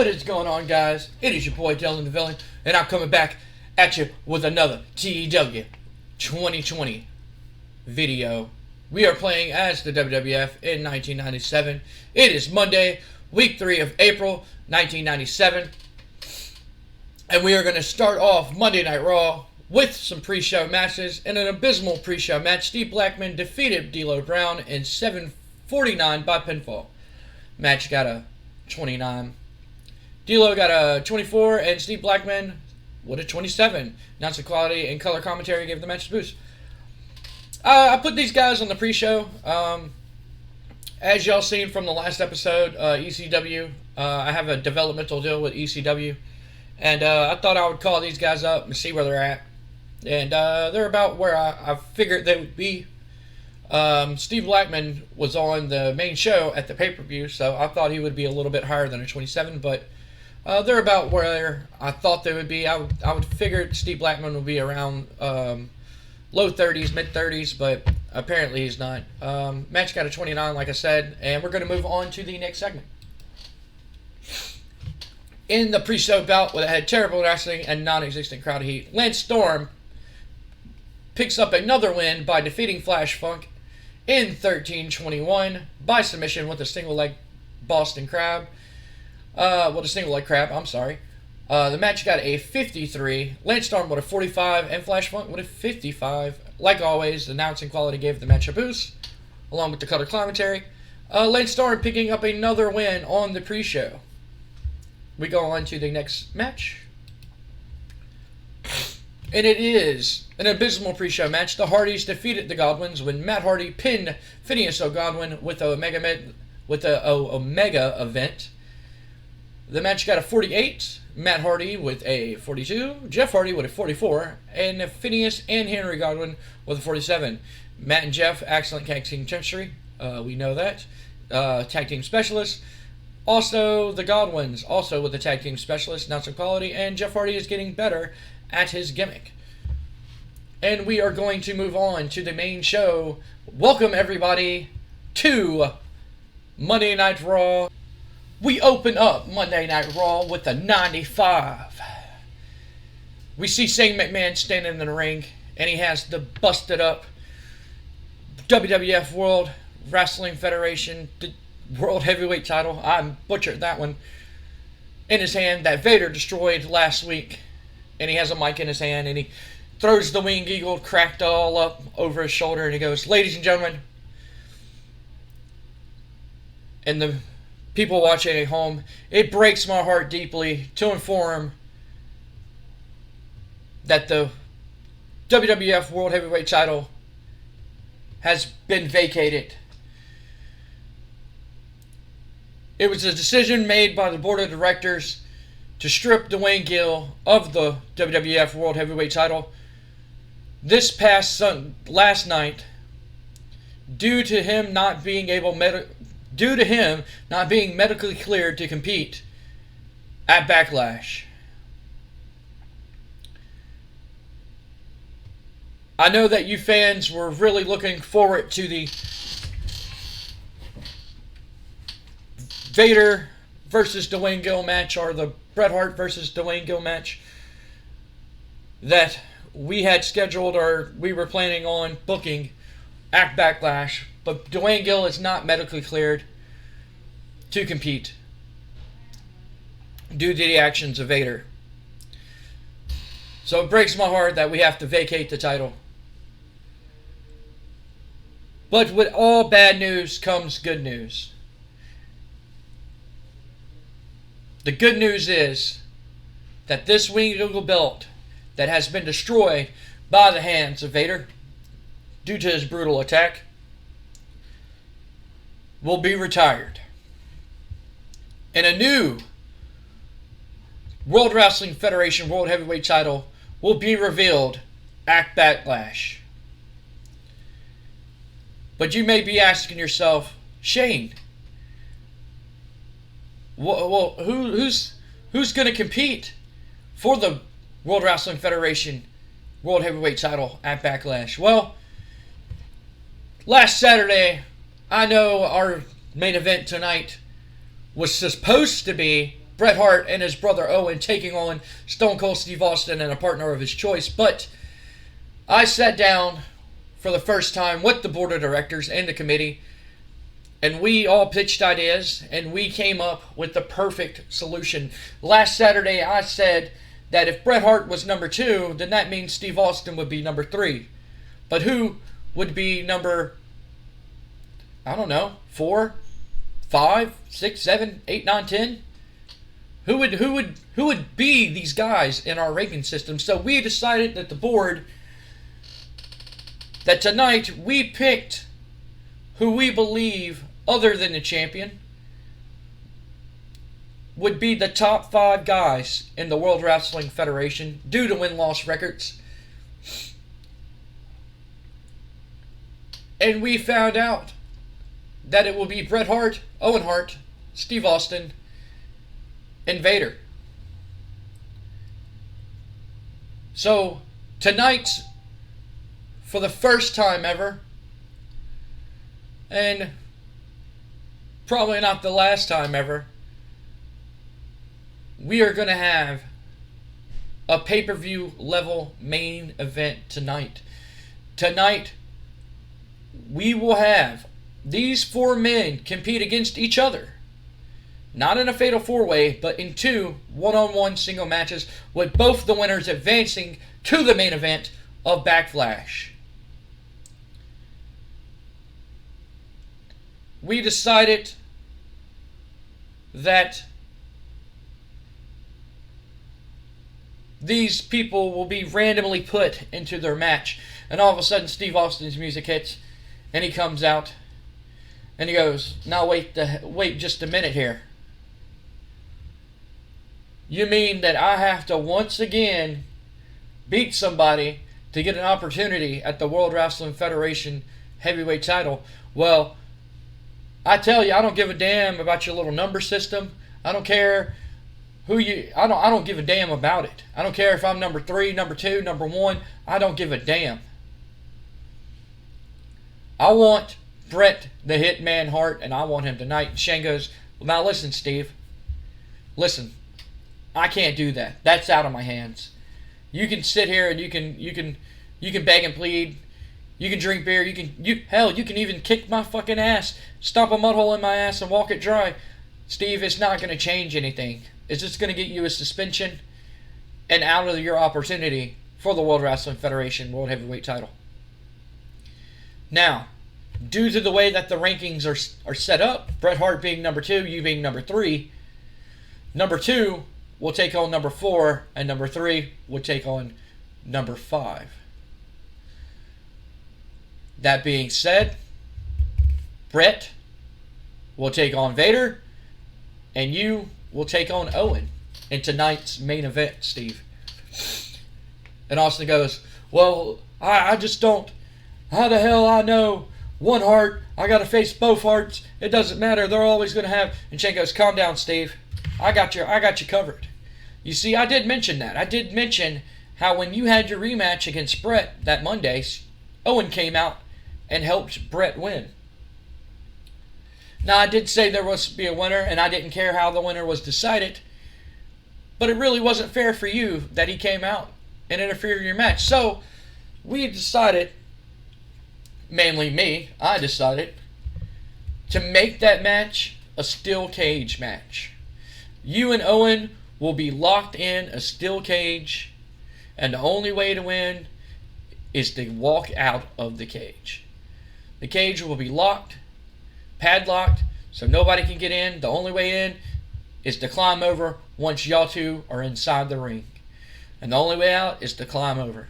What is going on, guys? It is your boy Dylan the Villain, and I'm coming back at you with another TEW 2020 video. We are playing as the WWF in 1997. It is Monday, week 3 of April 1997. And we are going to start off Monday Night Raw with some pre-show matches. In an abysmal pre-show match, Steve Blackman defeated D'Lo Brown in 7:49 by pinfall. Match got a 29. D'Lo got a 24, and Steve Blackman with a 27. Announcing quality and color commentary gave the match a boost. I put these guys on the pre-show. As y'all seen from the last episode, ECW, I have a developmental deal with ECW. And I thought I would call these guys up and see where they're at. And they're about where I figured they would be. Steve Blackman was on the main show at the pay-per-view, so I thought he would be a little bit higher than a 27, but they're about where I thought they would be. I would figure Steve Blackman would be around low 30s, mid 30s, but apparently he's not. Match got a 29, like I said, and we're going to move on to the next segment. In the pre-show bout, where it had terrible wrestling and non-existent crowd heat, Lance Storm picks up another win by defeating Flash Funk in 13:21 by submission with a single leg Boston Crab. A single leg crab, I'm sorry. The match got a 53. Lance Storm with a 45 and Flash Funk with a 55. Like always, the announcing quality gave the match a boost, along with the color commentary. Lance Storm picking up another win on the pre-show. We go on to the next match. And it is an abysmal pre-show match. The Hardys defeated the Godwins when Matt Hardy pinned Phineas O'Godwin with a Omega event. The match got a 48. Matt Hardy with a 42. Jeff Hardy with a 44. And Phineas and Henry Godwin with a 47. Matt and Jeff, excellent tag team chemistry. We know that. Tag team specialists. Also, the Godwins, also with the tag team specialist, announcing quality, and Jeff Hardy is getting better at his gimmick. And we are going to move on to the main show. Welcome, everybody, to Monday Night Raw. We open up Monday Night Raw with a 95. We see Shane McMahon standing in the ring, and he has the busted up WWF World Wrestling Federation World Heavyweight Title, I butchered that one, in his hand that Vader destroyed last week. And he has a mic in his hand, and he throws the winged eagle cracked all up over his shoulder, and he goes, "Ladies and gentlemen," and the people watching at home, it breaks my heart deeply to inform that the WWF World Heavyweight Title has been vacated. It was a decision made by the board of directors to strip Duane Gill of the WWF World Heavyweight Title last night due to him not being medically cleared to compete at Backlash. I know that you fans were really looking forward to the Vader versus Duane Gill match, or the Bret Hart versus Duane Gill match that we had scheduled, or we were planning on booking at Backlash. But Duane Gill is not medically cleared to compete due to the actions of Vader. So it breaks my heart that we have to vacate the title. But with all bad news comes good news. The good news is that this winged eagle belt that has been destroyed by the hands of Vader due to his brutal attack will be retired. And a new World Wrestling Federation World Heavyweight Title will be revealed at Backlash. But you may be asking yourself, Shane, well, who's going to compete for the World Wrestling Federation World Heavyweight Title at Backlash? Well, last Saturday, I know our main event tonight was supposed to be Bret Hart and his brother Owen taking on Stone Cold Steve Austin and a partner of his choice. But I sat down for the first time with the board of directors and the committee, and we all pitched ideas, and we came up with the perfect solution. Last Saturday, I said that if Bret Hart was number 2, then that means Steve Austin would be number 3. But who would be number, I don't know, 4, 5, 6, 7, 8, 9, 10? Who would be these guys in our ranking system? So we decided that the board, that tonight we picked who we believe, other than the champion, would be the top 5 guys in the World Wrestling Federation due to win-loss records. And we found out that it will be Bret Hart, Owen Hart, Steve Austin, and Vader. So tonight, for the first time ever, and probably not the last time ever, we are going to have a pay-per-view level main event tonight. Tonight, we will have these 4 men compete against each other. Not in a fatal 4-way, but in 2 one-on-one single matches, with both the winners advancing to the main event of Backlash. We decided that these people will be randomly put into their match. And all of a sudden, Steve Austin's music hits, and he comes out, and he goes, "Now wait just a minute here. You mean that I have to once again beat somebody to get an opportunity at the World Wrestling Federation Heavyweight Title? Well, I tell you, I don't give a damn about your little number system. I don't care who you. I don't give a damn about it. I don't care if I'm number 3, number 2, number 1. I don't give a damn. I want Bret the Hitman Hart, and I want him tonight." And Shane goes, "Well, now listen, Steve. Listen, I can't do that. That's out of my hands. You can sit here and you can beg and plead. You can drink beer. You can even kick my fucking ass, stomp a mud hole in my ass, and walk it dry. Steve, it's not going to change anything. It's just going to get you a suspension and out of your opportunity for the World Wrestling Federation World Heavyweight Title." Now, due to the way that the rankings are set up, Bret Hart being number 2, you being number 3, number 2 will take on number 4, and number 3 will take on number 5. That being said, Bret will take on Vader, and you will take on Owen in tonight's main event, Steve. And Austin goes, "Well, I just don't. How the hell I know one Hart? I got to face both Harts. It doesn't matter. They're always going to have." And Shane goes, "Calm down, Steve. I got you covered." You see, I did mention that. I did mention how when you had your rematch against Bret that Monday, Owen came out and helped Bret win. Now, I did say there was to be a winner, and I didn't care how the winner was decided, but it really wasn't fair for you that he came out and interfered in your match. So, we decided, mainly me, I decided to make that match a steel cage match. You and Owen will be locked in a steel cage, and the only way to win is to walk out of the cage. The cage will be locked, padlocked, so nobody can get in. The only way in is to climb over once y'all two are inside the ring. And the only way out is to climb over.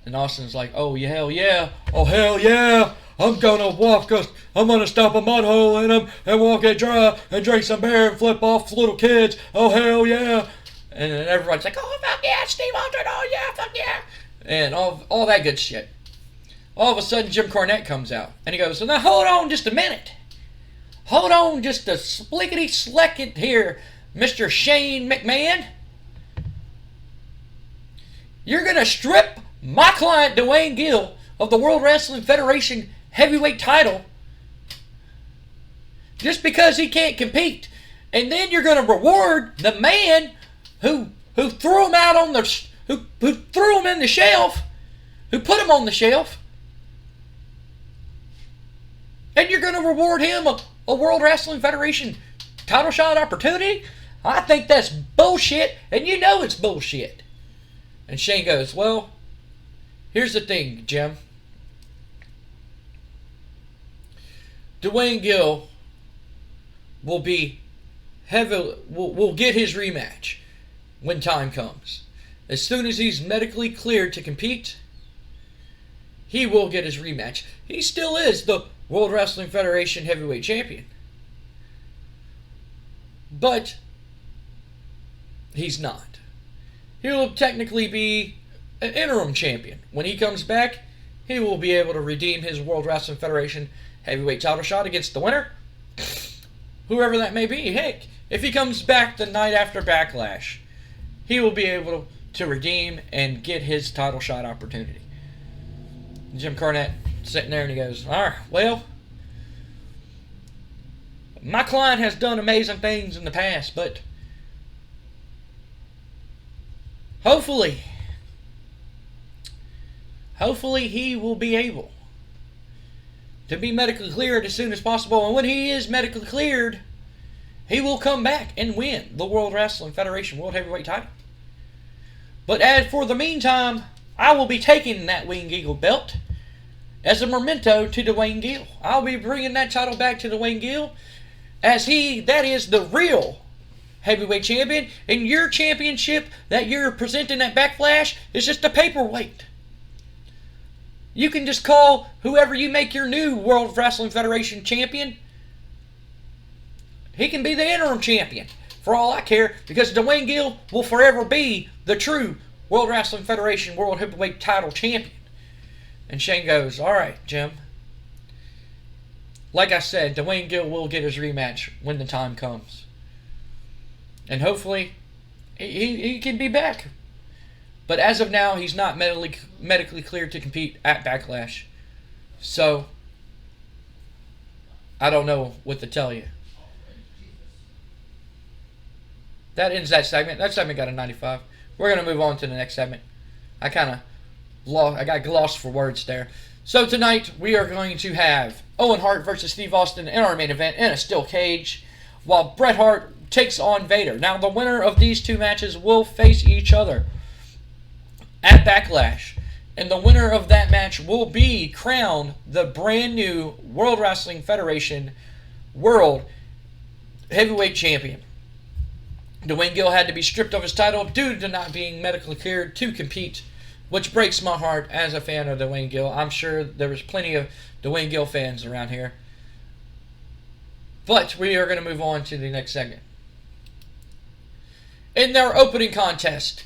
And Austin's like, "Oh, yeah, hell yeah. Oh, hell yeah. I'm gonna walk us. I'm gonna stomp a mud hole in them and walk it dry and drink some beer and flip off little kids. Oh, hell yeah." And then everybody's like, "Oh, fuck yeah, Steve Austin. Oh, yeah, fuck yeah." And all that good shit. All of a sudden, Jim Cornette comes out. And he goes, "Now, hold on just a minute. Hold on just a splickety-sleckett here, Mr. Shane McMahon. You're going to strip my client, Duane Gill, of the World Wrestling Federation Heavyweight Title just because he can't compete And then you're going to reward the man who threw him out on the who threw him in the shelf, who put him on the shelf. And you're going to reward him a World Wrestling Federation title shot opportunity? I think that's bullshit, and you know it's bullshit. And Shane goes, well, here's the thing, Jim. Duane Gill will get his rematch when time comes. As soon as he's medically cleared to compete, he will get his rematch. He still is the World Wrestling Federation Heavyweight Champion. But he's not. He'll technically be an interim champion. When he comes back, he will be able to redeem his World Wrestling Federation Heavyweight title shot against the winner, whoever that may be. Heck, if he comes back the night after Backlash, he will be able to redeem and get his title shot opportunity. Jim Cornette sitting there and he goes, all right, well, my client has done amazing things in the past, but hopefully he will be able to be medically cleared as soon as possible. And when he is medically cleared, he will come back and win the World Wrestling Federation World Heavyweight title. But as for the meantime, I will be taking that Winged Eagle belt as a memento to Duane Gill. I'll be bringing that title back to Duane Gill, as that is the real heavyweight champion, and your championship that you're presenting at Backlash is just a paperweight. You can just call whoever you make your new World Wrestling Federation champion. He can be the interim champion, for all I care, because Duane Gill will forever be the true World Wrestling Federation World Heavyweight title champion. And Shane goes, all right, Jim. Like I said, Duane Gill will get his rematch when the time comes. And hopefully, he can be back. But as of now, he's not medically cleared to compete at Backlash. So, I don't know what to tell you. That ends that segment. That segment got a 95. We're going to move on to the next segment. I got lost for words there. So tonight, we are going to have Owen Hart versus Steve Austin in our main event in a steel cage, while Bret Hart takes on Vader. Now, the winner of these two matches will face each other at Backlash, and the winner of that match will be crowned the brand new World Wrestling Federation World Heavyweight Champion. Duane Gill had to be stripped of his title due to not being medically cleared to compete, which breaks my heart as a fan of Duane Gill. I'm sure there was plenty of Duane Gill fans around here. But we are going to move on to the next segment. In their opening contest,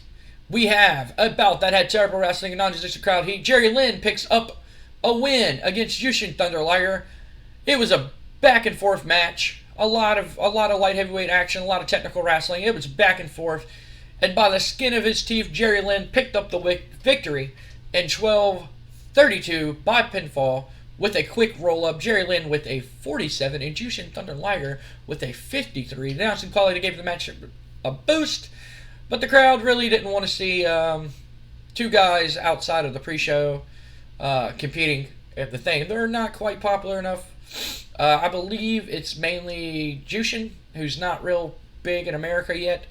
we have a bout that had terrible wrestling and non-existent crowd heat. Jerry Lynn picks up a win against Jushin Thunder Liger. It was a back and forth match. A lot of light heavyweight action, a lot of technical wrestling. It was back and forth. And by the skin of his teeth, Jerry Lynn picked up the victory in 12:32 by pinfall with a quick roll-up. Jerry Lynn with a 47 and Jushin Thunder Liger with a 53. The announcing quality gave the match a boost, but the crowd really didn't want to see two guys outside of the pre-show competing at the thing. They're not quite popular enough. I believe it's mainly Jushin, who's not real big in America yet,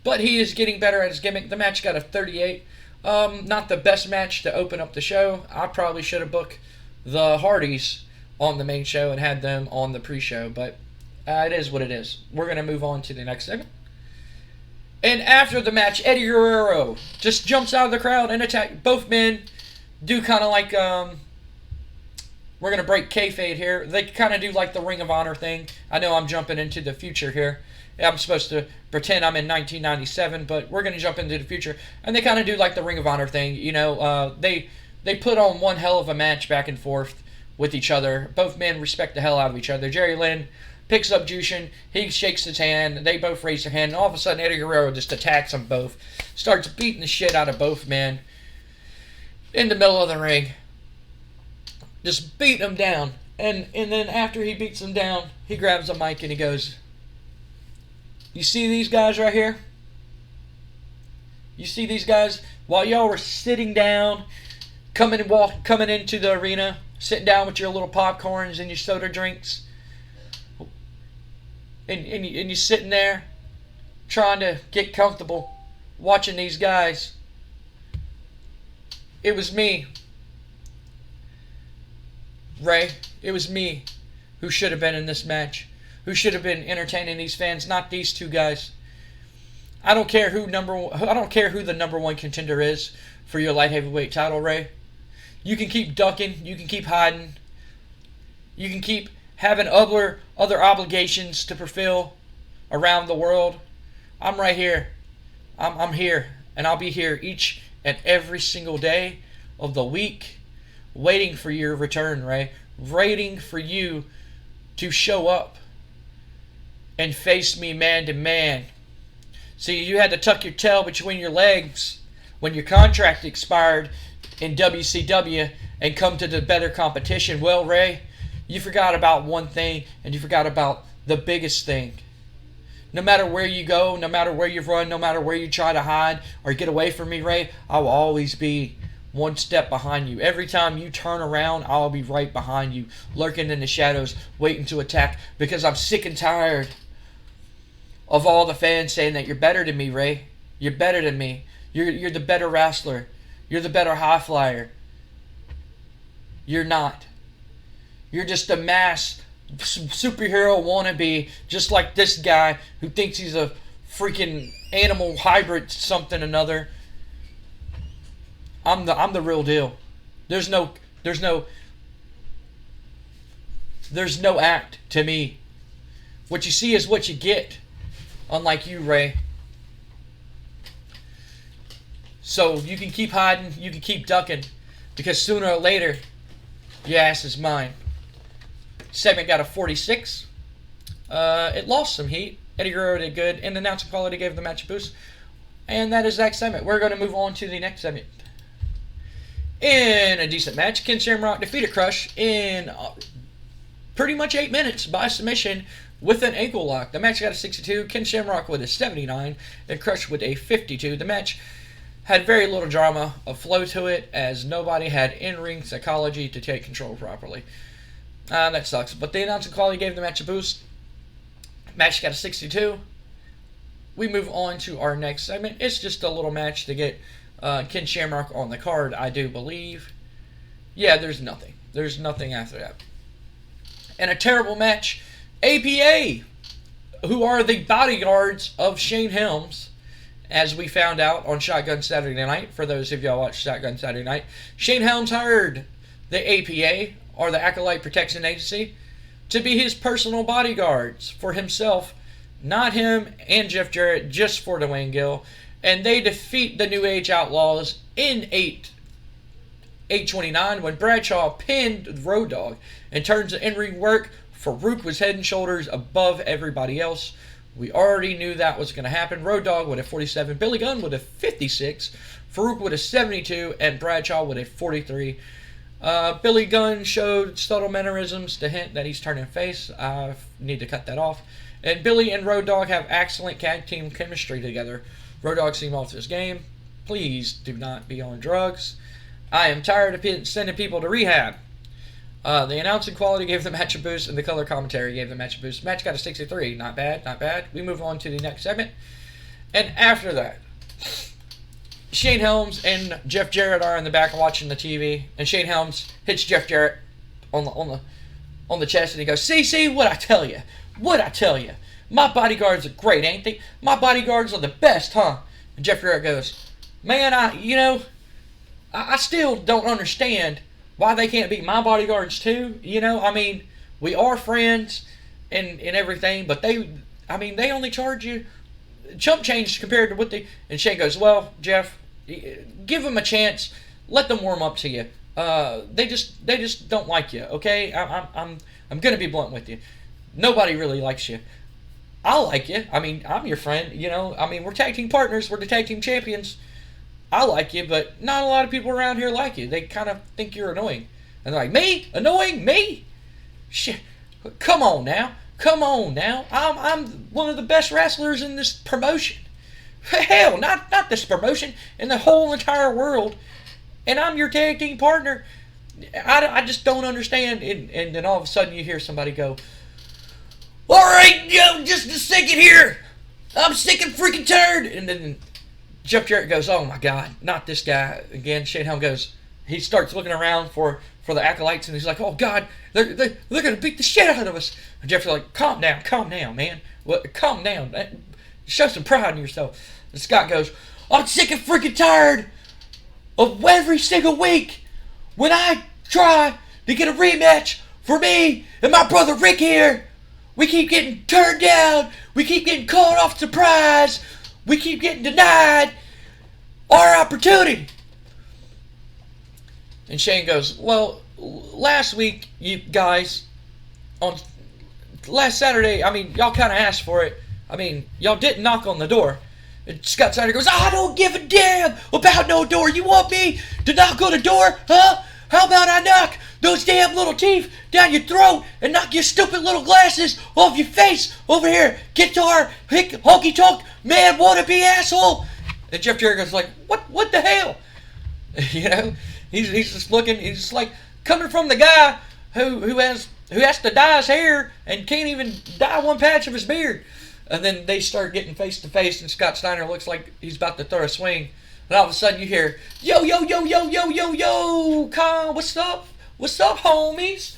but he is getting better at his gimmick. The match got a 38. Not the best match to open up the show. I probably should have booked the Hardys on the main show and had them on the pre-show, but it is what it is. We're going to move on to the next segment. And after the match, Eddie Guerrero just jumps out of the crowd and attacks. Both men do kind of like, we're going to break kayfabe here. They kind of do like the Ring of Honor thing. I know I'm jumping into the future here. I'm supposed to pretend I'm in 1997, but we're going to jump into the future. And they kind of do like the Ring of Honor thing. You know, they put on one hell of a match back and forth with each other. Both men respect the hell out of each other. Jerry Lynn picks up Jushin. He shakes his hand. They both raise their hand. And all of a sudden, Eddie Guerrero just attacks them both. Starts beating the shit out of both men in the middle of the ring. Just beating them down. And then after he beats them down, he grabs a mic and he goes, You see these guys right here? You see these guys? While y'all were sitting down, coming into the arena, sitting down with your little popcorns and your soda drinks, and you're sitting there trying to get comfortable watching these guys. It was me, Ray. It was me who should have been in this match, who should have been entertaining these fans, not these two guys. I don't care who the number one contender is for your light heavyweight title, Ray. You can keep ducking, you can keep hiding, you can keep having other obligations to fulfill around the world. I'm right here. I'm here, and I'll be here each and every single day of the week, waiting for your return, Ray. Waiting for you to show up and face me man to man. See, you had to tuck your tail between your legs when your contract expired in WCW and come to the better competition. Well, Ray, you forgot about one thing, and you forgot about the biggest thing. No matter where you go, no matter where you run, no matter where you try to hide or get away from me, Ray, I will always be one step behind you. Every time you turn around, I'll be right behind you, lurking in the shadows, waiting to attack, because I'm sick and tired of all the fans saying that you're better than me, Ray. You're better than me. You're the better wrestler. You're the better high flyer. You're not. You're just a mass superhero wannabe, just like this guy who thinks he's a freaking animal hybrid something another. I'm the real deal. There's no act to me. What you see is what you get. Unlike you, Ray. So you can keep hiding, you can keep ducking, because sooner or later, your ass is mine. Segment got a 46. It lost some heat. Eddie Guerrero did good, and the announcing quality gave the match a boost. And that is that segment. We're going to move on to the next segment. In a decent match, Ken Shamrock defeated Crush in pretty much 8 minutes by submission with an ankle lock. The match got a 62. Ken Shamrock with a 79, and Crush with a 52. The match had very little drama or flow to it, as nobody had in-ring psychology to take control properly. That sucks. But the announcing quality gave the match a boost. Match got a 62. We move on to our next segment. It's just a little match to get Ken Shamrock on the card, I do believe. Yeah, there's nothing. There's nothing after that. And a terrible match. APA, who are the bodyguards of Shane Helms, as we found out on Shotgun Saturday Night. For those of y'all watch Shotgun Saturday Night, Shane Helms hired the APA, or the Acolyte Protection Agency, to be his personal bodyguards for himself, not him and Jeff Jarrett, just for Duane Gill. And they defeat the New Age Outlaws in 8:29 when Bradshaw pinned Road Dogg. In terms of in-ring work, Farouk was head and shoulders above everybody else. We already knew that was going to happen. Road Dogg with a 47, Billy Gunn with a 56, Farouk with a 72, and Bradshaw with a 43. Billy Gunn showed subtle mannerisms to hint that he's turning face. I need to cut that off. And Billy and Road Dogg have excellent tag team chemistry together. Road Dogg seemed off his game. Please do not be on drugs. I am tired of sending people to rehab. The announcing quality gave the match a boost, and the color commentary gave the match a boost. Match got a 63. Not bad, not bad. We move on to the next segment. And after that, Shane Helms and Jeff Jarrett are in the back watching the TV, and Shane Helms hits Jeff Jarrett on the chest, and he goes, "See, what I tell you? What I tell you? My bodyguards are great, ain't they? My bodyguards are the best, huh?" And Jeff Jarrett goes, "Man, I still don't understand why they can't be my bodyguards too. I mean, we are friends and everything, but they only charge you chump change compared to what they..." And Shane goes, "Well, Jeff, give them a chance. Let them warm up to you. They just don't like you, okay? I'm gonna be blunt with you. Nobody really likes you. I like you. I mean, I'm your friend, we're tag team partners. We're the tag team champions. I like you, but not a lot of people around here like you. They kind of think you're annoying." And they're like, "Me? Annoying? Me? Shit. Come on now. Come on now. I'm one of the best wrestlers in this promotion. Hell, not this promotion, in the whole entire world. And I'm your tag team partner. I just don't understand. And then all of a sudden you hear somebody go, all right, yo, just a second here. I'm sick and freaking tired. And then Jeff Jarrett goes, oh my God, not this guy again. Shane Helms goes, he starts looking around for the acolytes, and he's like, oh God, they're going to beat the shit out of us. And Jeff's like, calm down, man. Calm down. Show some pride in yourself. And Scott goes, I'm sick and freaking tired of every single week when I try to get a rematch for me and my brother Rick here. We keep getting turned down. We keep getting caught off surprise. We keep getting denied our opportunity. And Shane goes, well, last week, you guys, on last Saturday, I mean, y'all kind of asked for it. I mean, y'all didn't knock on the door. And Scott Steiner goes, I don't give a damn about no door. You want me to knock on the door? Huh? How about I knock those damn little teeth down your throat and knock your stupid little glasses off your face over here, guitar, honky tonk, man, wannabe asshole. And Jeff Jarrett goes like, what the hell? You know, he's just looking, he's just like, coming from the guy who has to dye his hair and can't even dye one patch of his beard. And then they start getting face to face, and Scott Steiner looks like he's about to throw a swing. And all of a sudden you hear, yo, Kyle, what's up? What's up, homies?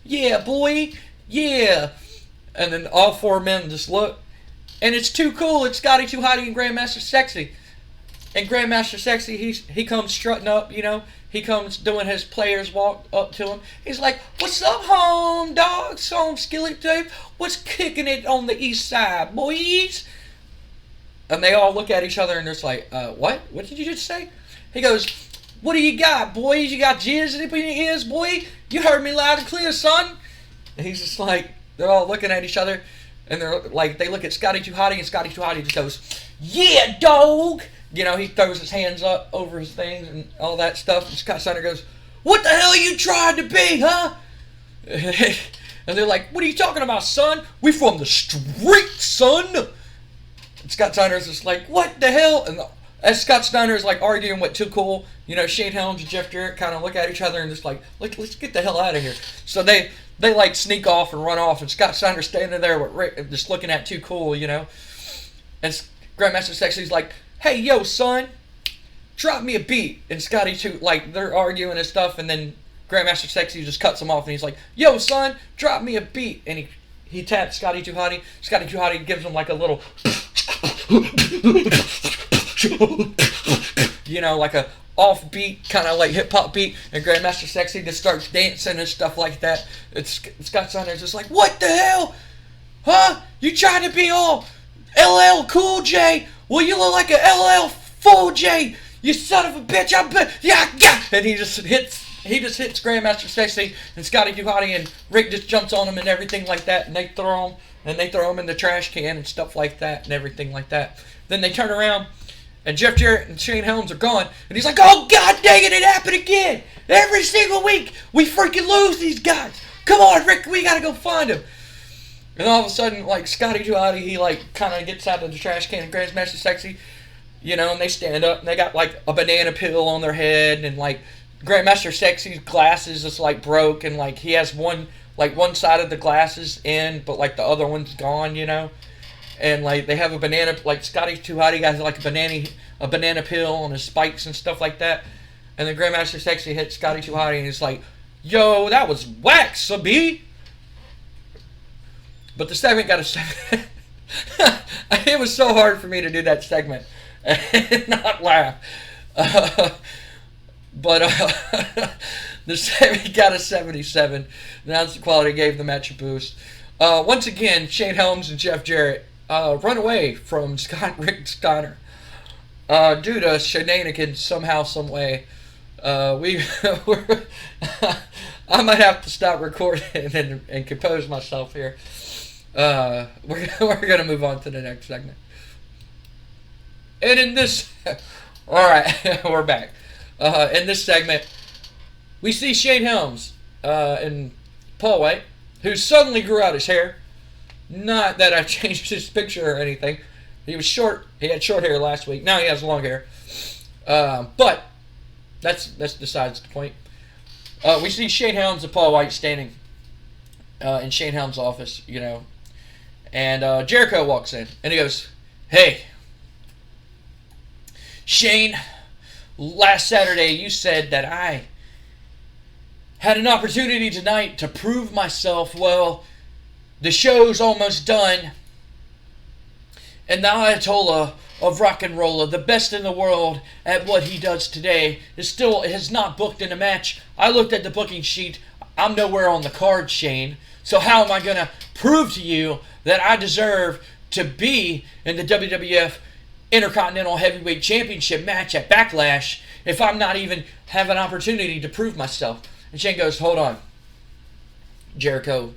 Yeah, boy, yeah. And then all four men just look. And it's too cool. It's Scotty Too Hotty and Grandmaster Sexy. And Grandmaster Sexy, he comes strutting up, you know. He comes doing his players walk up to him. He's like, what's up, home dogs? Home skillet tape? What's kicking it on the east side, boys? And they all look at each other and they're just like, what? What did you just say? He goes, what do you got, boys? You got jizz in your ears, boy? You heard me loud and clear, son. And he's just like, they're all looking at each other. And they're like, they look at Scotty Too Hotty, and Scotty Too Hotty just goes, yeah, dog. You know, he throws his hands up over his things and all that stuff. And Scott Steiner goes, what the hell are you trying to be, huh? And they're like, what are you talking about, son? We from the street, son. And Scott Steiner's just like, what the hell? And as Scott Steiner is like arguing with Too Cool, you know, Shane Helms and Jeff Jarrett kind of look at each other and just like, let's get the hell out of here. So they like sneak off and run off, and Scott Steiner's standing there with Rick, just looking at Too Cool, you know. And Grandmaster Sexy's like, hey, yo, son, drop me a beat. And Scotty Too, like, they're arguing and stuff, and then Grandmaster Sexy just cuts him off, and he's like, yo, son, drop me a beat. And he taps Scotty Too Hotty. Scotty Too Hotty gives him like a little, you know, like a offbeat kind of like hip hop beat, and Grandmaster Sexy just starts dancing and stuff like that. It's Scott Steiner's just like, what the hell? Huh? You trying to be all LL Cool J? Well, you look like a LL Full J, you son of a bitch. Yeah. And he just hits Grandmaster Sexy and Scotty Too Hotty, and Rick just jumps on him and everything like that, and they throw him in the trash can and stuff like that and everything like that. Then they turn around, and Jeff Jarrett and Shane Helms are gone, and he's like, oh, God dang it happened again. Every single week, we freaking lose these guys. Come on, Rick, we gotta go find him. And all of a sudden, like, Scotty Too Hotty, he, like, kind of gets out of the trash can, and Grandmaster Sexy, you know, and they stand up, and they got, like, a banana peel on their head, and, like, Grandmaster Sexy's glasses is, like, broke, and, like, he has one side of the glasses in, but, like, the other one's gone, you know. And, like, they have a banana, like, Scotty Too Hotty has, like, a banana peel on his spikes and stuff like that. And then Grandmaster Sexy hits Scotty Too Hotty, and he's like, yo, that was whack, subby. But the segment got a 7. It was so hard for me to do that segment and not laugh. But the segment got a 77. The announcer quality gave the match a boost. Once again, Shane Helms and Jeff Jarrett run away from Rick Steiner due to shenanigans somehow, some way. I might have to stop recording and compose myself here. We're gonna move on to the next segment. And in this, all right, we're back. In this segment, we see Shane Helms and Paul White, who suddenly grew out his hair. Not that I changed his picture or anything. He was short. He had short hair last week. Now he has long hair. But that's besides the point. We see Shane Helms and Paul White standing in Shane Helms' office, you know. And Jericho walks in. And he goes, "Hey, Shane, last Saturday you said that I had an opportunity tonight to prove myself. Well, the show's almost done. And the Ayatollah of rock and roller, the best in the world at what he does today, has not booked in a match. I looked at the booking sheet. I'm nowhere on the card, Shane. So how am I going to prove to you that I deserve to be in the WWF Intercontinental Heavyweight Championship match at Backlash if I'm not even have an opportunity to prove myself?" And Shane goes, "Hold on, Jericho.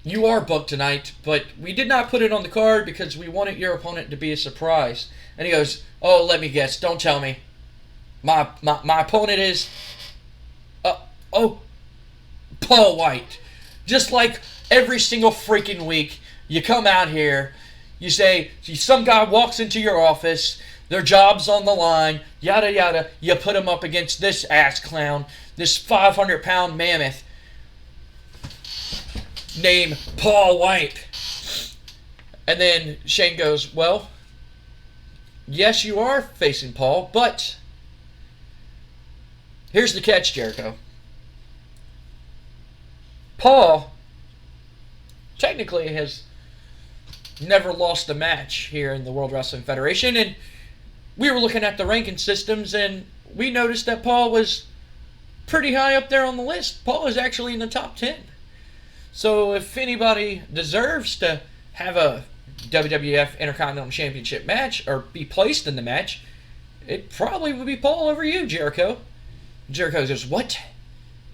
You are booked tonight, but we did not put it on the card because we wanted your opponent to be a surprise." And he goes, "Oh, let me guess. Don't tell me. My opponent is... Paul White." Just like every single freaking week, you come out here, you say, some guy walks into your office, their job's on the line, yada yada, you put him up against this ass clown, this 500-pound mammoth named Paul White. And then Shane goes, "Well, yes, you are facing Paul, but here's the catch, Jericho. Paul technically has never lost a match here in the World Wrestling Federation, and we were looking at the ranking systems, and we noticed that Paul was pretty high up there on the list. Paul is actually in the top 10. So if anybody deserves to have a WWF Intercontinental Championship match or be placed in the match, it probably would be Paul over you, Jericho." Jericho goes, "What?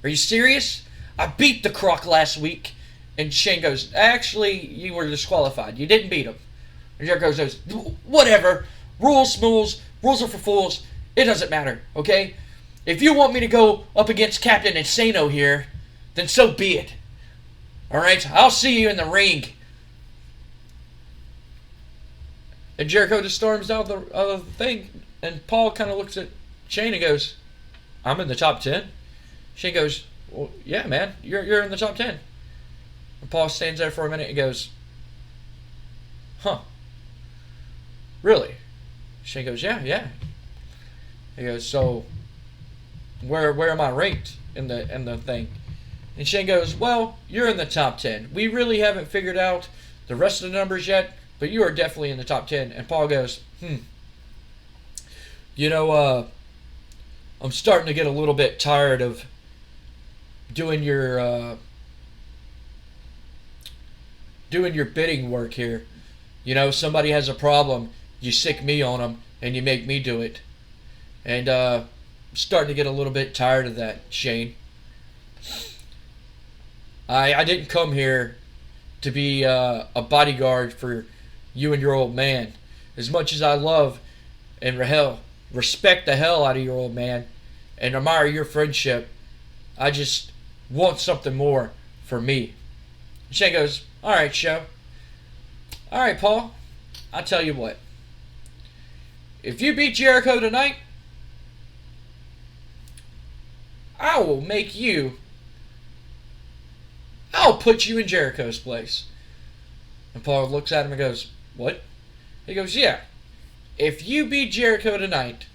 Are you serious? I beat the Croc last week." And Shane goes, "Actually, you were disqualified. You didn't beat him." And Jericho goes, "Whatever. Rules are for fools. It doesn't matter, okay? If you want me to go up against Captain Insano here, then so be it. All right? I'll see you in the ring." And Jericho just storms out of the thing, and Paul kind of looks at Shane and goes, "I'm in the top 10. Shane goes, "Well, yeah, man, you're in the top 10. And Paul stands there for a minute and goes, "Huh? Really?" Shane goes, Yeah. He goes, "So, where am I ranked in the thing?" And Shane goes, "Well, you're in the top 10. We really haven't figured out the rest of the numbers yet, but you are definitely in the top 10. And Paul goes, "You know, I'm starting to get a little bit tired of doing your bidding work here. You know, somebody has a problem, you sick me on them, and you make me do it. And I'm starting to get a little bit tired of that, Shane. I didn't come here to be a bodyguard for you and your old man. As much as I love and respect the hell out of your old man and admire your friendship, I just want something more for me." Shane goes, "All right, show. All right, Paul, I'll tell you what. If you beat Jericho tonight, I'll put you in Jericho's place." And Paul looks at him and goes, "What?" He goes, "Yeah. If you beat Jericho tonight,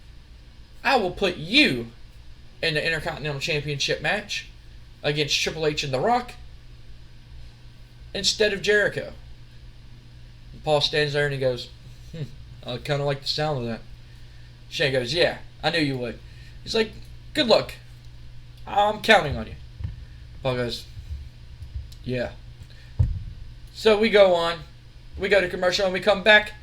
I will put you in the Intercontinental Championship match against Triple H and The Rock instead of Jericho." And Paul stands there and he goes, "I kind of like the sound of that." Shane goes, "Yeah, I knew you would." He's like, "Good luck. I'm counting on you." Paul goes, "Yeah." So we go on. We go to commercial and we come back.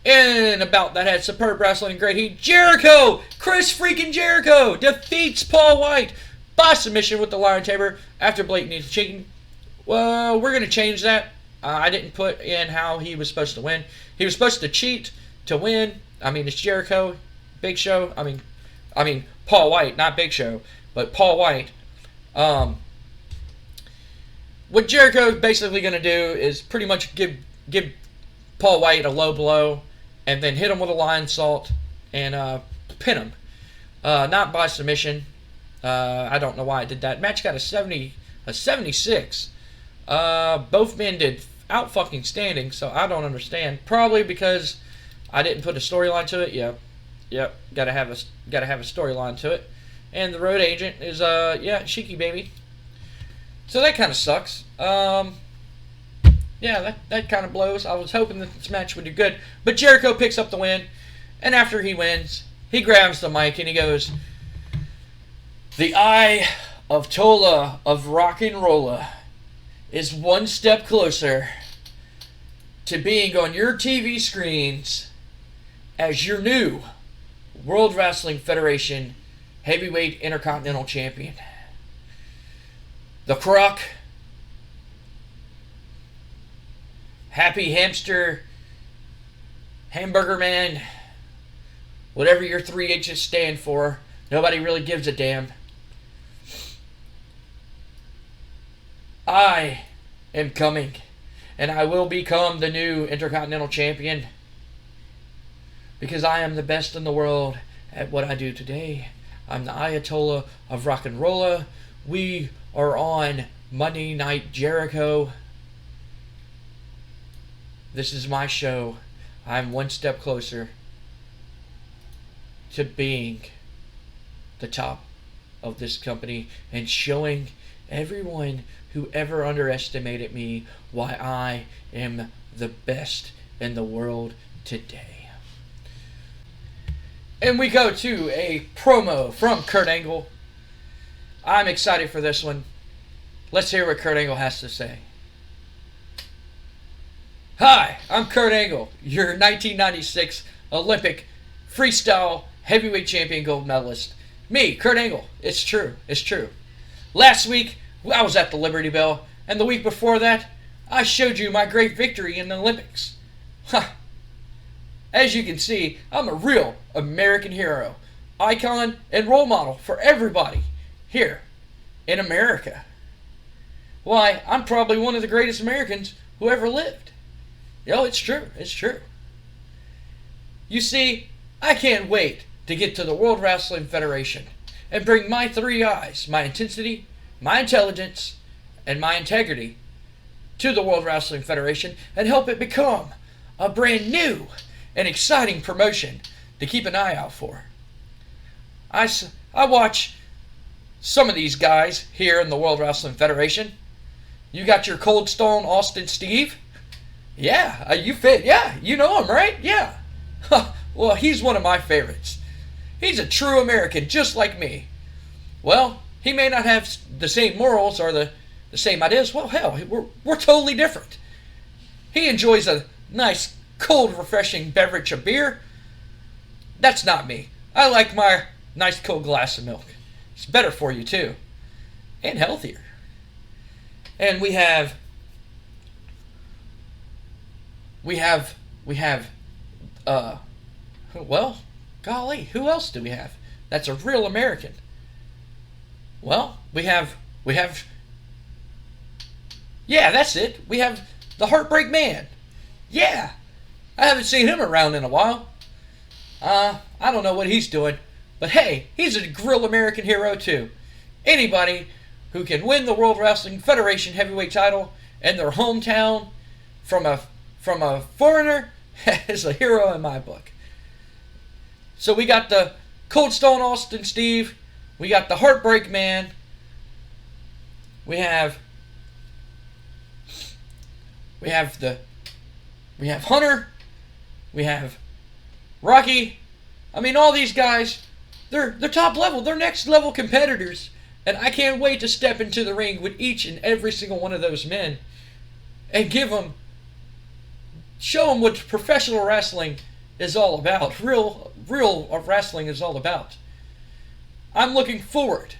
In about that had superb wrestling, great heat. Jericho! Chris freaking Jericho defeats Paul White by submission with the Lion Tamer after blatantly cheating. Well, we're going to change that. I didn't put in how he was supposed to win. He was supposed to cheat to win. I mean, it's Jericho, Big Show. I mean Paul White, not Big Show, but Paul White. what Jericho is basically going to do is pretty much give Paul White a low blow, and then hit him with a lion salt and pin him. Not by submission. I don't know why I did that. Match got a 76. Both men did out fucking standing, so I don't understand. Probably because I didn't put a storyline to it. Yep. Gotta have a storyline to it. And the road agent is Sheiky baby. So that kind of sucks. That kind of blows. I was hoping that this match would do good, but Jericho picks up the win, and after he wins, he grabs the mic and he goes, "The eye of Tola of Rock and Rolla is one step closer to being on your TV screens as your new World Wrestling Federation Heavyweight Intercontinental Champion. The Croc, Happy Hamster, Hamburger Man, whatever your 3 H's stand for, nobody really gives a damn. I am coming, and I will become the new Intercontinental Champion because I am the best in the world at what I do today. I'm the Ayatollah of Rock and Rolla. We are on Monday Night Jericho. This is my show. I'm one step closer to being the top of this company and showing everyone who ever underestimated me why I am the best in the world today." And we go to a promo from Kurt Angle. I'm excited for this one. Let's hear what Kurt Angle has to say. "Hi, I'm Kurt Angle, your 1996 Olympic freestyle heavyweight champion gold medalist. Me, Kurt Angle. It's true. Last week, I was at the Liberty Bell, and the week before that, I showed you my great victory in the Olympics. As you can see, I'm a real American hero, icon, and role model for everybody here in America. Why, I'm probably one of the greatest Americans who ever lived. It's true. You see, I can't wait to get to the World Wrestling Federation and bring my 3 I's, my intensity, my intelligence, and my integrity to the World Wrestling Federation and help it become a brand new and exciting promotion to keep an eye out for. I watch some of these guys here in the World Wrestling Federation. You got your Cold Stone Austin Steve. Yeah, you fit. Yeah, you know him, right? Yeah. Well, he's one of my favorites. He's a true American, just like me. Well, he may not have the same morals or the same ideas. Well, hell, we're totally different. He enjoys a nice, cold, refreshing beverage of beer. That's not me. I like my nice, cold glass of milk. It's better for you, too. And healthier. And we have, well, golly, who else do we have? That's a real American. Well, we have, yeah, that's it. We have the Heartbreak Man. Yeah, I haven't seen him around in a while. I don't know what he's doing, but hey, he's a real American hero too. Anybody who can win the World Wrestling Federation Heavyweight Title in their hometown from a foreigner is a hero in my book. So we got the Cold Stone Austin Steve, we got the Heartbreak Man, we have Hunter, we have Rocky. I mean, all these guys, they're top level, they're next level competitors, and I can't wait to step into the ring with each and every single one of those men and show them what professional wrestling is all about, real wrestling is all about. I'm looking forward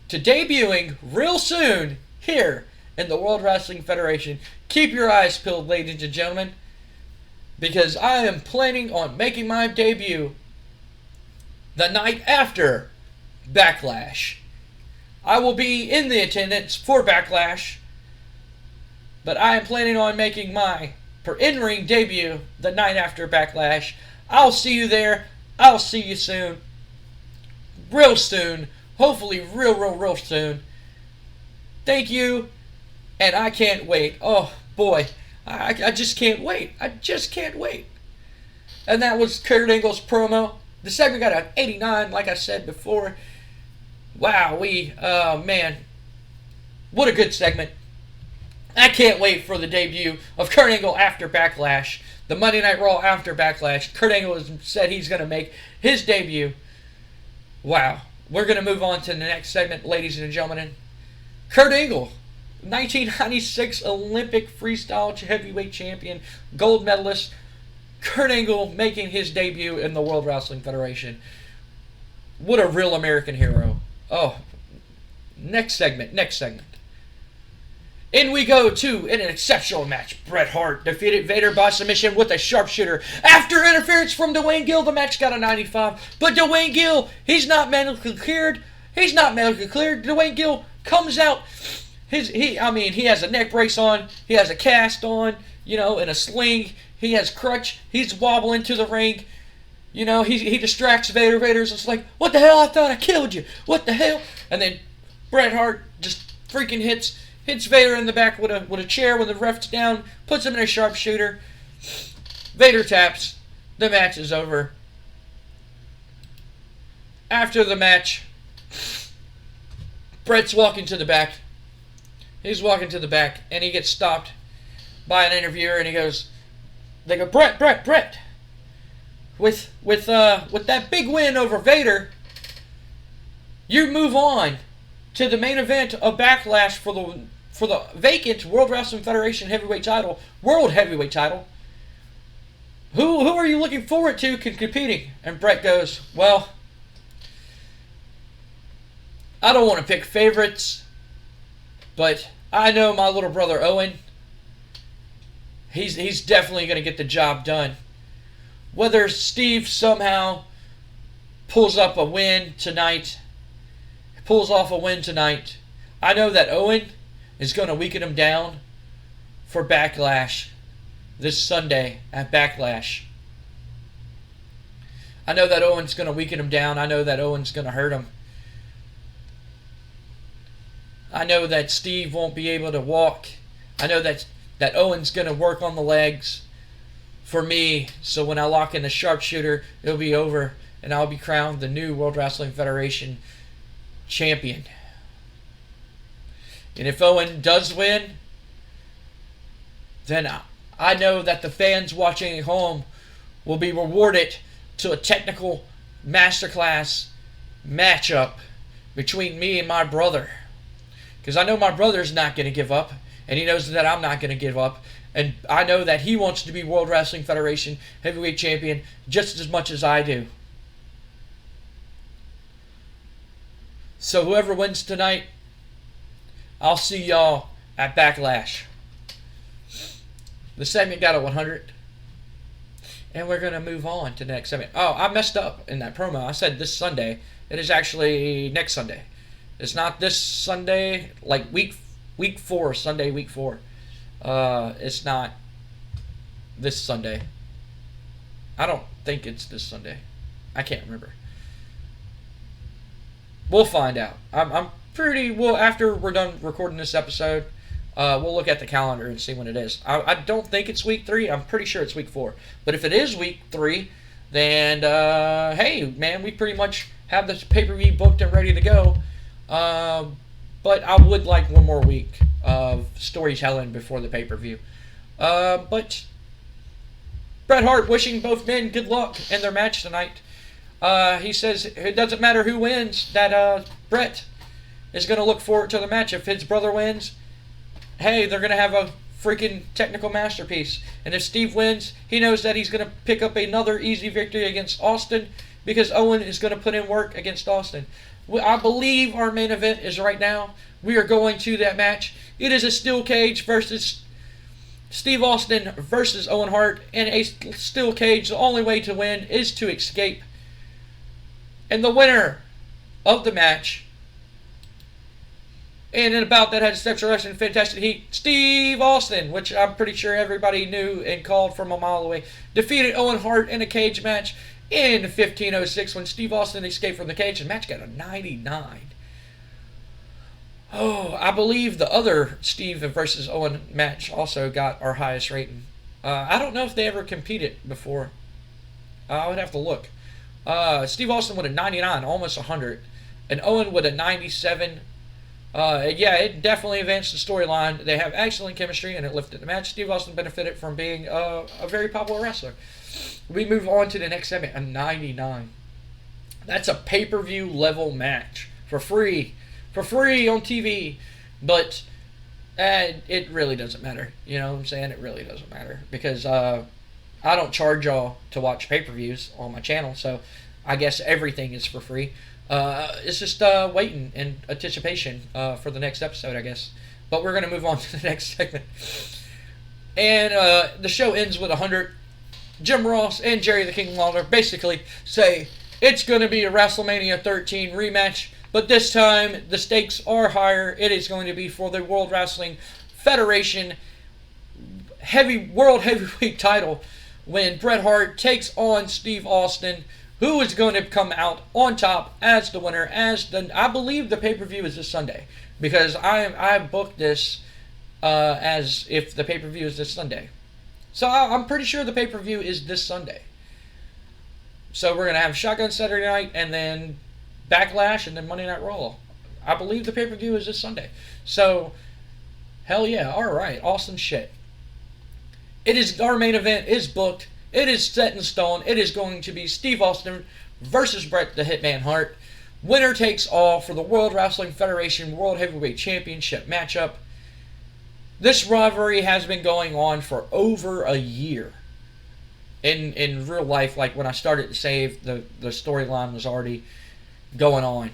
to debuting real soon here in the World Wrestling Federation. Keep your eyes peeled, ladies and gentlemen, because I am planning on making my debut the night after Backlash. I will be in the attendance for Backlash, but I am planning on making my in-ring debut the night after Backlash. I'll see you there. I'll see you soon. Real soon. Hopefully real soon. Thank you. And I can't wait. Oh, boy. I just can't wait. I just can't wait. And that was Kurt Angle's promo. The segment got an 89, like I said before. Wow, man. What a good segment. I can't wait for the debut of Kurt Angle after Backlash. The Monday Night Raw after Backlash. Kurt Angle has said he's going to make his debut. Wow. We're going to move on to the next segment, ladies and gentlemen. Kurt Angle, 1996 Olympic Freestyle Heavyweight Champion, gold medalist. Kurt Angle making his debut in the World Wrestling Federation. What a real American hero. Oh, next segment. In we go to an exceptional match. Bret Hart defeated Vader by submission with a sharpshooter. After interference from Duane Gill, the match got a 95. But Duane Gill, he's not medically cleared. Duane Gill comes out. He has a neck brace on. He has a cast on, and a sling. He has crutch. He's wobbling to the ring. He distracts Vader. Vader's just like, what the hell? I thought I killed you. What the hell? And then Bret Hart just freaking hits Vader in the back with a chair when the ref's down, puts him in a sharpshooter. Vader taps. The match is over. After the match, Bret's walking to the back. He's walking to the back, and he gets stopped by an interviewer, and they go, Bret. With that big win over Vader, you move on to the main event of Backlash for the vacant World Wrestling Federation Heavyweight Title, World Heavyweight Title. Who are you looking forward to competing? And Bret goes, well, I don't want to pick favorites, but I know my little brother Owen. He's definitely going to get the job done. Whether Steve somehow pulls off a win tonight, I know that Owen is going to weaken him down for Backlash this Sunday at Backlash. I know that Owen's going to weaken him down. I know that Owen's going to hurt him. I know that Steve won't be able to walk. I know that Owen's going to work on the legs for me, so when I lock in the sharpshooter, it'll be over, and I'll be crowned the new World Wrestling Federation champion. And if Owen does win, then I know that the fans watching at home will be rewarded to a technical masterclass matchup between me and my brother. Because I know my brother's not going to give up, and he knows that I'm not going to give up. And I know that he wants to be World Wrestling Federation Heavyweight Champion just as much as I do. So whoever wins tonight, I'll see y'all at Backlash. The segment got a 100. And we're going to move on to the next segment. Oh, I messed up in that promo. I said this Sunday. It is actually next Sunday. It's not this Sunday, like week 4, Sunday, week 4. It's not this Sunday. I don't think it's this Sunday. I can't remember. We'll find out. I'm pretty well after we're done recording this episode. We'll look at the calendar and see when it is. I don't think it's week 3. I'm pretty sure it's week 4. But if it is week 3, then hey, man, we pretty much have this pay-per-view booked and ready to go. But I would like one more week of storytelling before the pay-per-view. But Bret Hart wishing both men good luck in their match tonight. He says it doesn't matter who wins, that Bret is going to look forward to the match. If his brother wins, hey, they're going to have a freaking technical masterpiece. And if Steve wins, he knows that he's going to pick up another easy victory against Austin because Owen is going to put in work against Austin. I believe our main event is right now. We are going to that match. It is a steel cage versus Steve Austin versus Owen Hart. In a steel cage, the only way to win is to escape. And the winner of the match And in a bout that had exceptional wrestling, fantastic heat, Steve Austin, which I'm pretty sure everybody knew and called from a mile away, defeated Owen Hart in a cage match in 1506 when Steve Austin escaped from the cage. The match got a 99. Oh, I believe the other Steve versus Owen match also got our highest rating. I don't know if they ever competed before. I would have to look. Steve Austin with a 99, almost 100. And Owen with a 97. Yeah, it definitely advanced the storyline. They have excellent chemistry, and it lifted the match. Steve Austin benefited from being a very popular wrestler. We move on to the next segment, a 99. That's a pay-per-view level match for free on TV. But it really doesn't matter. You know what I'm saying? It really doesn't matter because I don't charge y'all to watch pay-per-views on my channel, so I guess everything is for free. It's just waiting in anticipation for the next episode, I guess. But we're going to move on to the next segment. And the show ends with 100. Jim Ross and Jerry the King Lawler basically say it's going to be a WrestleMania 13 rematch, but this time the stakes are higher. It is going to be for the World Wrestling Federation World Heavyweight Title when Bret Hart takes on Steve Austin, who is going to come out on top as the winner. I believe the pay-per-view is this Sunday because I booked this as if the pay-per-view is this Sunday. So I'm pretty sure the pay-per-view is this Sunday. So we're going to have Shotgun Saturday Night and then Backlash and then Monday Night Raw. I believe the pay-per-view is this Sunday. So, hell yeah. All right. Awesome shit. Our main event is booked. It is set in stone. It is going to be Steve Austin versus Bret the Hitman Hart. Winner takes all for the World Wrestling Federation World Heavyweight Championship matchup. This rivalry has been going on for over a year. In real life, like when I started to save, the storyline was already going on.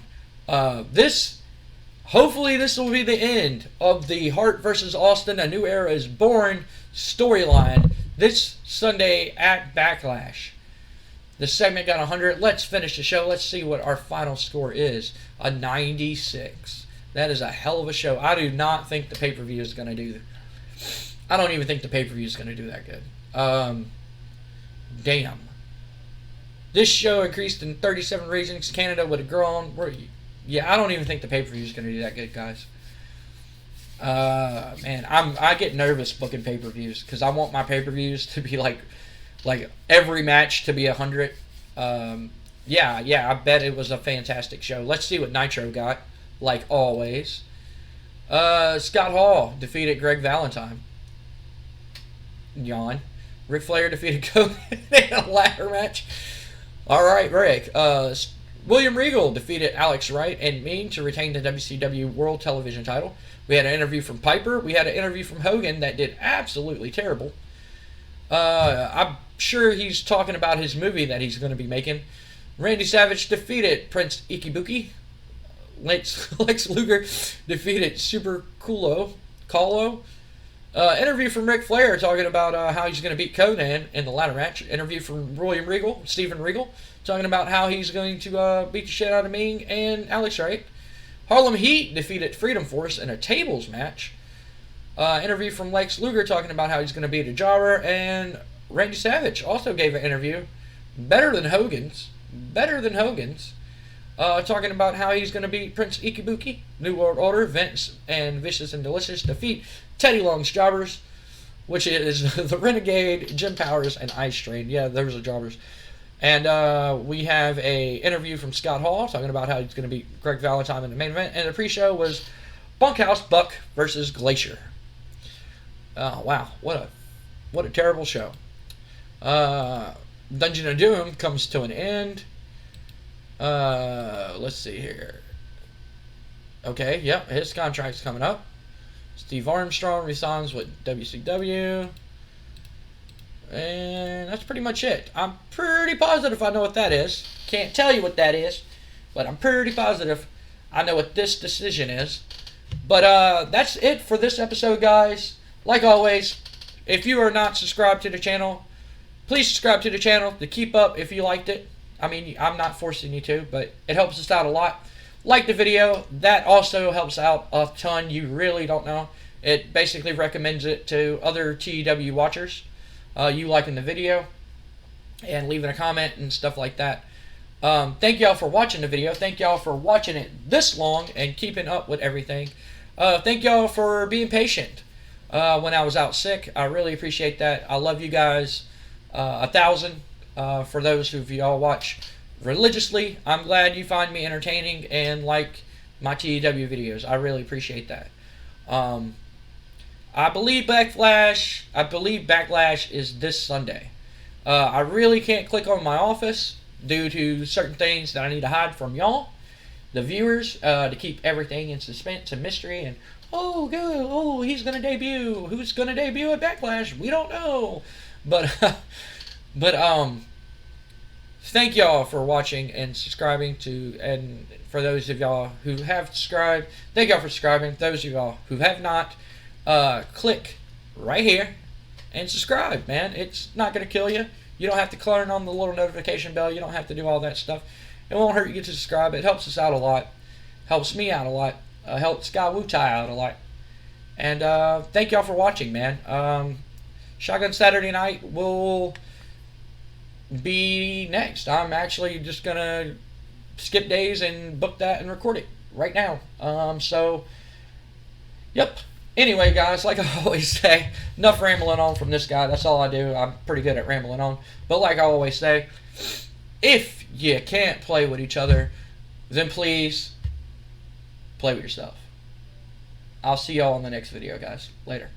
Hopefully this will be the end of the Hart versus Austin, A New Era is Born storyline this Sunday at Backlash. The segment got 100. Let's finish the show. Let's see what our final score is. A 96. That is a hell of a show. I do not think the pay-per-view is going to do that. I don't even think the pay-per-view is going to do that good. Damn. This show increased in 37 ratings. Canada would have grown. Yeah, I don't even think the pay-per-view is going to do that good, guys. Man, I get nervous booking pay-per-views because I want my pay-per-views to be like every match to be 100. Yeah, I bet it was a fantastic show. Let's see what Nitro got, like always. Scott Hall defeated Greg Valentine. Yawn. Ric Flair defeated Conan in a ladder match. All right, Rick. William Regal defeated Alex Wright and me to retain the WCW World Television title. We had an interview from Piper. We had an interview from Hogan that did absolutely terrible. I'm sure he's talking about his movie that he's going to be making. Randy Savage defeated Prince Ikibuki. Lex Luger defeated Super Colo. Interview from Ric Flair talking about how he's going to beat Conan in the ladder match. Interview from William Regal, Steven Regal, talking about how he's going to beat the shit out of Ming and Alex Wright. Harlem Heat defeated Freedom Force in a tables match. Interview from Lex Luger talking about how he's going to beat a jobber. And Randy Savage also gave an interview, better than Hogan's, talking about how he's going to beat Prince Ikibuki, New World Order, Vince and Vicious and Delicious defeat Teddy Long's jobbers, which is the Renegade, Jim Powers, and Ice Train. Yeah, those are jobbers. And we have a interview from Scott Hall talking about how he's going to beat Greg Valentine in the main event. And the pre-show was Bunkhouse Buck versus Glacier. Oh, wow. What a terrible show. Dungeon of Doom comes to an end. Let's see here. Okay, yep, his contract's coming up. Steve Armstrong resigns with WCW. And that's pretty much it. I'm pretty positive I know what that is. Can't tell you what that is, but I'm pretty positive I know what this decision is. But that's it for this episode, guys. Like always, if you are not subscribed to the channel, please subscribe to the channel to keep up if you liked it. I mean, I'm not forcing you to, but it helps us out a lot. like the video. That also helps out a ton. You really don't know. It basically recommends it to other TEW watchers. You liking the video and leaving a comment and stuff like that. Thank y'all for watching the video. Thank y'all for watching it this long and keeping up with everything. Thank y'all for being patient when I was out sick. I really appreciate that. I love you guys 1,000. For those of y'all watch religiously, I'm glad you find me entertaining and like my TEW videos. I really appreciate that. I believe Backlash is this Sunday. I really can't click on my office due to certain things that I need to hide from y'all, the viewers, to keep everything in suspense and mystery. And oh, good, oh, he's gonna debut. Who's gonna debut at Backlash? We don't know. But thank y'all for watching and subscribing to. And for those of y'all who have subscribed, thank y'all for subscribing. Those of y'all who have not, click right here and subscribe, man. It's not going to kill you. You don't have to turn on the little notification bell. You don't have to do all that stuff. It won't hurt you to subscribe. It helps us out a lot. Helps me out a lot. Helps Sky Wu Tai out a lot. And thank y'all for watching, man. Shotgun Saturday Night will be next. I'm actually just going to skip days and book that and record it right now. So, yep. Anyway, guys, like I always say, enough rambling on from this guy. That's all I do. I'm pretty good at rambling on. But like I always say, if you can't play with each other, then please play with yourself. I'll see y'all in the next video, guys. Later.